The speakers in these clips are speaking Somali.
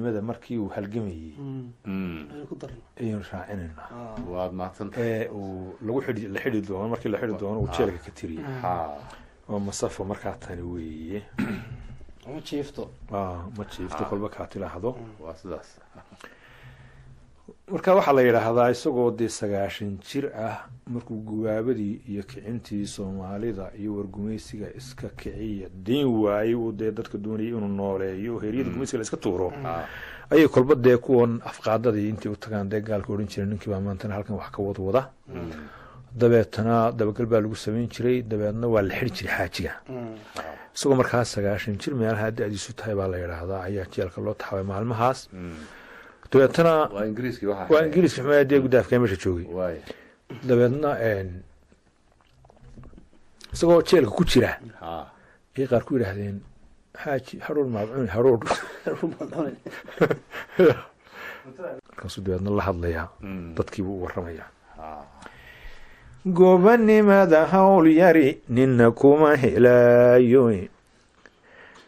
gobonimada markii uu halgamayay ayuu raacinayna waad mahadsan uu lagu la xidhi doono markii la xidhi doono uu jeelka ka tiriyay oo masafo markaa tani weeye ma jiifto kolba kaa tilaahdo waa sidaas marka waxaa la yidhaahdaa isagoo dee 90 jir ah markuu gubaabadii iyo kicintii Soomaalida iyo wargumeysiga iska kiciya diin waayay uu dee dadka doonayay inuu nooleeyo heeriyada gumeysiga iska tuuro ayay kolba dee kuwan afqaadadii intii u tagaan dee gaalka oran jiray ninkii baa maanta halkan wax ka wada dabeetana dabagal baa lagu sameyn jiray dabeedna waa la xiri jiray xaajiga isagoo markaas 90 jir meelaha da'diisu tahay baa la yiraahdaa ayaa jeelka loo taxaway maalmahaas dabeetana waa ingiriiski xamaadii gudaafka meesha joogay dabeedna isagoo jeelka ku jira ay qaar ku yiraahdeen xaaji haruur maadcun haruur kaasoo dabeedna la hadlaya dadkii buu warramaya gobonimada hawl yari ninna kuma helayo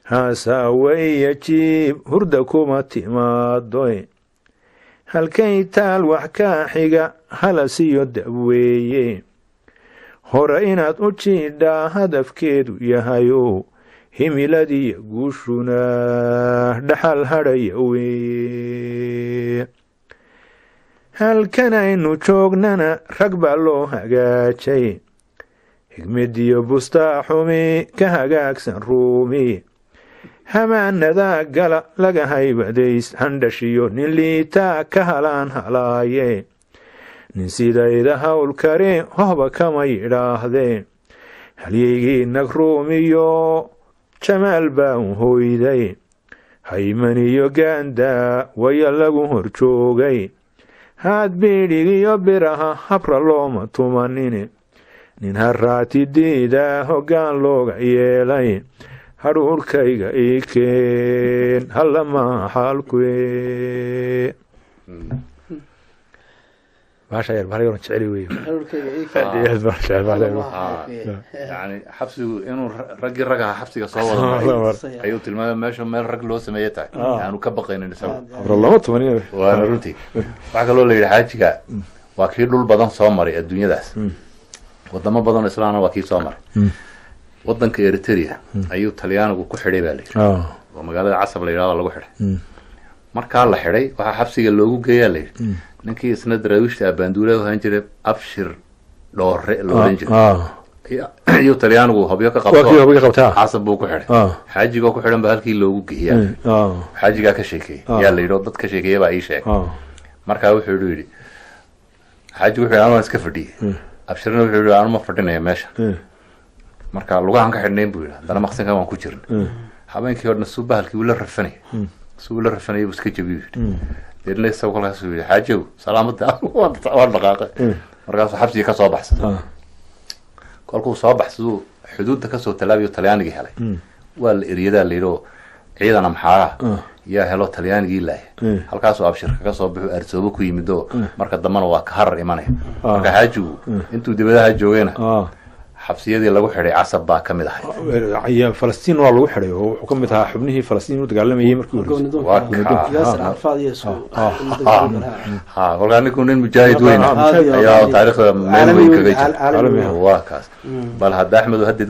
haasaawaya jiib hurda kuma timaado halkay taal wax ka xiga halasiyo dabweeye hore inaad u jiidhaa hadafkeedu yahayo himiladii guushuna dhaxal hadhaya weye halkan aynu joognana rag baa loo hagaajay higmadiyo bustaaxumi ka hagaagsan ruumi hamaanada gala laga haybadays handhashiyo nin liitaa ka halaan halaaye nin sidayda hawl kare hohba kama yidhaahdee halyaygii nag ruumiyo jamaal baan hoyday haymaniyo gaanda waya lagu hor joogay haad biidhigiyo biraha habra looma tumanine nin haraatidiida hoggaan looga yeelay haruurkayga ii keen hallama xaalkue baasha yar bari oran jeceli weeye yani xabsigu inuu raggii ragaha xabsiga soo wada maray ayuu tilmaamay meesha meel rag loo sameeyay tahay aanu ka baqaynin isaga lama tumanin waa runtii waxa kaloo la yidhi xaajiga waa kii dhul badan soo maray adduunyadaas wadamo badan islaana waa kii soo maray wadanka Eritrea ayuu Talyaanigu ku xidhay baa leeyahay oo magaalada Casab la yiraahdo lagu xidhay marka la xidhay waxa xabsiga loogu geeyay leeyahay ninkii isna daraawishta banduulada ahaan jiray abshir dhoore loo jiray ayuu Talyaanigu hobyo ka qabto Casab buu ku xidhay xaajiga ku xidhan baa halkii loogu geeyay xaajiga ka sheekay yaa la yiraahdo dad ka sheekay baa ii sheegay marka wuxuu yiri xaajigu wuxuu aan iska fadhiyay abshirna wuxuu yiri aan ma fadhinayo meesha marka lugahan ka xidhneen buu yiraahdaa dana maqsanka waan ku jirn habeenkii horna suubahalkii wala rafanay buu iska jabiyay deedna isagu kalaas uu xaajigu salaamada waan dhaqaaqay markaas xabsiga ka soo baxsan kolkuu soo baxsado xuduudda ka soo talaabiyo Talyaaniga helay waa la eriyada leeyo ciidan amxaara yaa helo Talyaanigii laay halkaas oo abshirka ka soo bixi arsoobo ku yimido marka dambana waa ka harar imanay marka xaajigu intuu dibadaha joogayna xabsiyadii lagu xidhay Casab baa kamid ahay ayaa Falastiin waa lagu xidhay oo wuxuu kamid ahaa xubnihii Falastiin u dagaalamayay markii walaalku nin mujaahid weyn ayaa taariikhda meel weyn kaga jira waa kaas bal hadda Axmed hadda